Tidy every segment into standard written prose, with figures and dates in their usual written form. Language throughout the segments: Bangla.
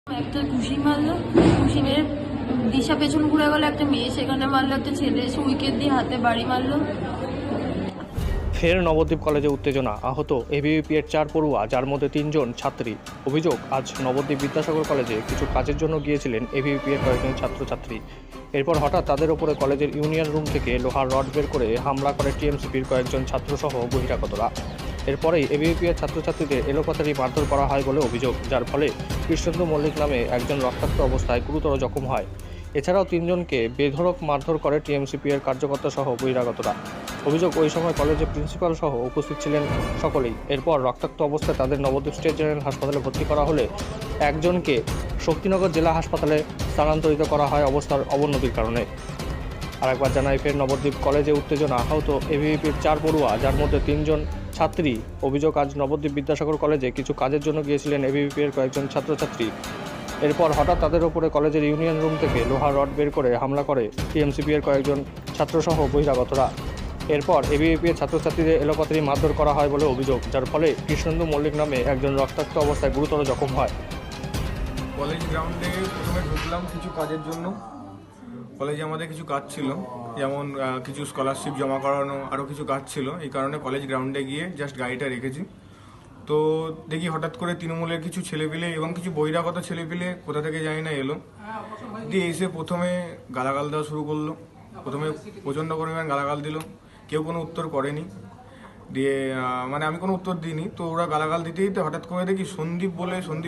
একটা ঘুষি মারলো, ঘুষি মেরে দিশা পেছন ঘুরে গেল, একটা মেয়ে সেখানে মারলো, একটা ছেলে এসে উইকেট দিয়ে হাতে বাড়ি মারলো। ফের নবদ্বীপ কলেজে উত্তেজনা, আহত এবিভিপি এর 4 পড়ুয়া, যার মধ্যে 3 জন ছাত্রী। অভিযোগ, আজ নবদ্বীপ বিদ্যাসাগর কলেজে কিছু কাজের জন্য গিয়েছিলেন এবিভিপি এর কয়েকজন ছাত্রছাত্রী। এরপর হঠাৎ তাদের ওপরে কলেজের ইউনিয়ন রুম থেকে লোহার রড বের করে হামলা করে টিএমসিপির কয়েকজন ছাত্রসহ বহিরাগতরা। এরপরেই এবিভিপি এর ছাত্রছাত্রীদের এলোপাতাড়ি মারধর করা হয় বলে অভিযোগ, যার ফলে কৃষ্ণেন্দু মল্লিক নামে একজন রক্তাক্ত অবস্থায় গুরুতর জখম হয়। এছাড়াও 3 জনকে বেধড়ক মারধর করে টিএমসিপি এর কার্যকর্তা সহ বহিরাগতরা। অভিযোগ, ওই সময় কলেজের প্রিন্সিপাল সহ উপস্থিত ছিলেন সকলেই। এরপর রক্তাক্ত অবস্থায় তাদের নবদ্বীপ স্টেট জেনারেল হাসপাতালে ভর্তি করা হলে একজনকে শক্তিনগর জেলা হাসপাতালে স্থানান্তরিত করা হয় অবস্থার অবনতির কারণে। আরেকবার জানাই, ফের নবদ্বীপ কলেজে উত্তেজনা, আহত এবিভিপির 4 পড়ুয়া, যার মধ্যে 3 জন ছাত্রী। অভিযোগ, আজ নবদ্বীপ বিদ্যাসাগর কলেজে কিছু কাজের জন্য গিয়েছিলেন এবিভিপি এর কয়েকজন ছাত্রছাত্রী। এরপর হঠাৎ তাদের ওপরে কলেজের ইউনিয়ন রুম থেকে লোহার রড বের করে হামলা করে টিএমসিপি এর কয়েকজন ছাত্রসহ বহিরাগতরা। এরপর এবিভিপি এর ছাত্রছাত্রীদের এলোপাতাড়ি মারধর করা হয় বলে অভিযোগ, যার ফলে কৃষ্ণেন্দু মল্লিক নামে একজন রক্তাক্ত অবস্থায় গুরুতর জখম হয়। কলেজ গ্রাউন্ডে প্রথমে ঢুকলাম কিছু কাজের জন্য। কলেজে আমাদের কিছু কাজ ছিল, যেমন কিছু স্কলারশিপ জমা করানো, আরও কিছু কাজ ছিল। এই কারণে কলেজ গ্রাউন্ডে গিয়ে জাস্ট গাড়িটা রেখেছি। তো দেখি হঠাৎ করে তৃণমূলের কিছু ছেলেপিলে এবং কিছু বহিরাগত ছেলেপিলে কোথা থেকে জানি না এলো, দিয়ে এসে প্রথমে গালাগাল দেওয়া শুরু করলো। প্রথমে প্রচণ্ড পরিমাণ গালাগাল দিল, কেউ কোনো উত্তর করেনি। দিয়ে মানে আমি কোনো উত্তর দিইনি, তো ওরা গালাগাল দিতে দিতে হঠাৎ করে দেখি সন্দীপ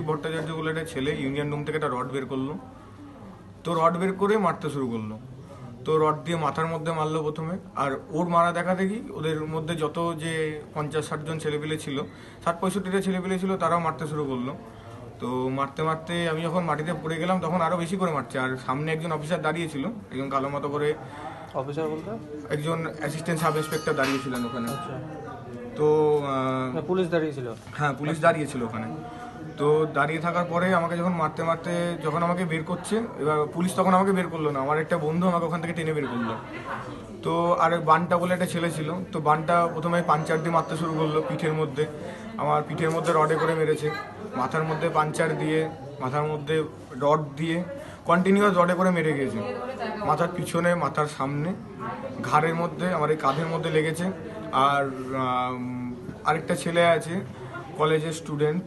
ভট্টাচার্য বলে একটা ছেলে ইউনিয়ন রুম থেকে একটা রড বের করলো। তো রড বের করে মারতে শুরু করলো। তো রড দিয়ে মাথার মধ্যে মারলো প্রথমে, আর ওর মারা দেখা দেখি ওদের মধ্যে যত যে 50-60 জন ছেলেপিলে ছিল, 60-65টা ছেলেপিলে ছিল, তারাও মারতে শুরু করলো। তো মারতে মারতে আমি যখন মাটিতে পড়ে গেলাম তখন আরও বেশি করে মারছে। আর সামনে একজন অফিসার দাঁড়িয়েছিল, একজন কালো মতো করে, অফিসার বলতে একজন অ্যাসিস্ট্যান্ট সাব ইন্সপেক্টর দাঁড়িয়েছিলেন ওখানে। তো পুলিশ দাঁড়িয়েছিল। হ্যাঁ, পুলিশ দাঁড়িয়েছিল ওখানে। তো দাঁড়িয়ে থাকার পরে আমাকে যখন মারতে মারতে যখন আমাকে বের করছে, এবার পুলিশ তখন আমাকে বের করলো না, আমার একটা বন্ধু আমাকে ওখান থেকে টেনে বের করলো। তো আর বানটা বলে একটা ছেলে ছিল, তো বানটা প্রথমে পাঞ্চার দিয়ে মারতে শুরু করলো পিঠের মধ্যে। আমার পিঠের মধ্যে রডে করে মেরেছে, মাথার মধ্যে পাঞ্চার দিয়ে, মাথার মধ্যে রড দিয়ে কন্টিনিউয়াস রডে করে মেরে গিয়েছে। মাথার পিছনে, মাথার সামনে, ঘাড়ের মধ্যে, আমার এই কাঁধের মধ্যে লেগেছে। আর আরেকটা ছেলে আছে কলেজের স্টুডেন্ট,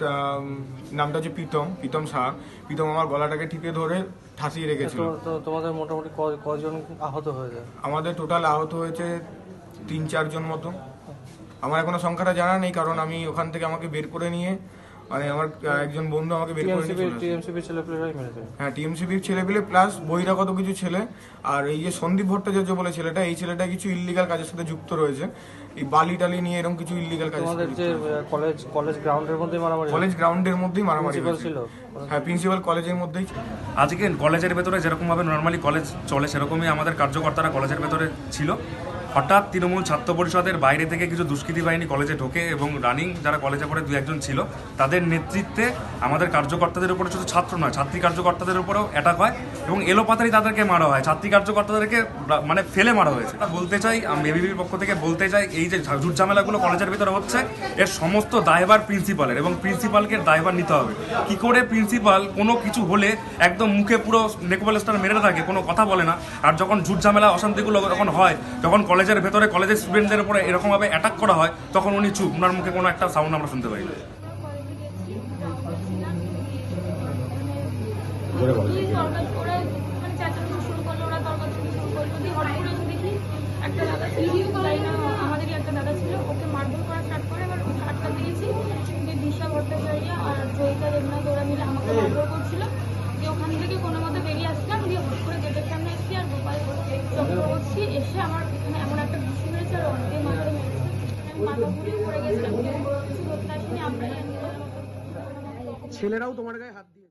নামটা হচ্ছে প্রীতম শাহ। প্রীতম আমার গলাটাকে টিপে ধরে ঠাসিয়ে রেখেছিল। তো তোমাদের মোটামুটি কজন আহত হয়েছে? আমাদের টোটাল আহত হয়েছে 3-4 জন মতো। আমার এখনো সংখ্যাটা জানা নেই, কারণ আমি ওখান থেকে আমাকে বের করে নিয়ে, মানে আমার একজন বন্ধু আমাকে বের করে নিয়ে চলে আসে। টিএমসিপির ছেলেপেলেরাই মেরেছে? হ্যাঁ, টিএমসিপির ছেলেপেলে প্লাস বহিরাগত কিছু ছেলে। আর এই যে সন্দীপ ভট্টাচার্য বলে ছেলেটা, এই ছেলেটা কিছু ইল্লিগাল কাজের সাথে যুক্ত রয়েছে, এই বালি টালি নিয়ে এরকম কিছু ইল্লিগাল কাজ। তোমাদের যে কলেজ গ্রাউন্ডের মধ্যেই মারামারি? কলেজ গ্রাউন্ডের মধ্যেই মারামারি ছিল? হ্যাঁ, প্রিন্সিপাল কলেজের মধ্যেই। আজকে কলেজের ভেতরে যেরকমভাবে নর্মালি কলেজ চলে সেরকমই আমাদের কার্যকর্তারা কলেজের ভেতরে ছিল। হঠাৎ তৃণমূল ছাত্র পরিষদের বাইরে থেকে কিছু দুষ্কৃতী বাহিনী কলেজে ঢোকে এবং রানিং যারা কলেজে পড়ে 2-1 ছিল, তাদের নেতৃত্বে আমাদের কার্যকর্তাদের উপরে শুধু ছাত্র নয়, ছাত্রী কার্যকর্তাদের উপরেও অ্যাটাক হয় এবং এলোপাতাড়ি তাদেরকে মারা হয়। ছাত্রী কার্যকর্তাদেরকে মানে ফেলে মারা হয়েছে। বলতে চাই, আমি এবিভিপির পক্ষ থেকে বলতে চাই, এই যে ঝুট ঝামেলাগুলো কলেজের ভিতরে হচ্ছে, এর সমস্ত দায়ভার প্রিন্সিপালের, এবং প্রিন্সিপালকে দায়ভার নিতে হবে। কি করে প্রিন্সিপাল কোনো কিছু হলে একদম মুখে পুরো নেকোবল স্টার মেরে থাকে, কোনো কথা বলে না, আর যখন ঝুট ঝামেলা অশান্তিগুলো যখন হয়, যখন কলেজের ভেতরে কলেজের স্টুডেন্টদের উপরে এরকমভাবে অ্যাটাক করা হয়, তখন উনি চুপ, ওনার মুখে কোনো একটা সাউন্ড আমরা শুনতে পাই না। আমাদেরই একটা দাদা ছিল, ওকে মারধর করা স্টার্ট করে, এবার আটকা দিয়েছি। দিশা ভট্টাচার্য আর জয়িতা দেবনাথ ওরা মিলে আমাকে মারধর করছিল। দিয়ে ওখান থেকে কোনো মতো বেরিয়ে আসলাম, দিয়ে হুট করে গেটের সামনে এসেছি, আর গোপাল চক্রবর্তী এসে আমার এখানে এমন একটা ঘুষি মেরেছে আর অনেকে মাথায় মেরেছে। আমি মাথা ঘুরিয়ে পড়ে গেছিলাম, কিছু করতে আসিনি। আমরা ছেলেরাও তোমার গায়ে হাত দিয়ে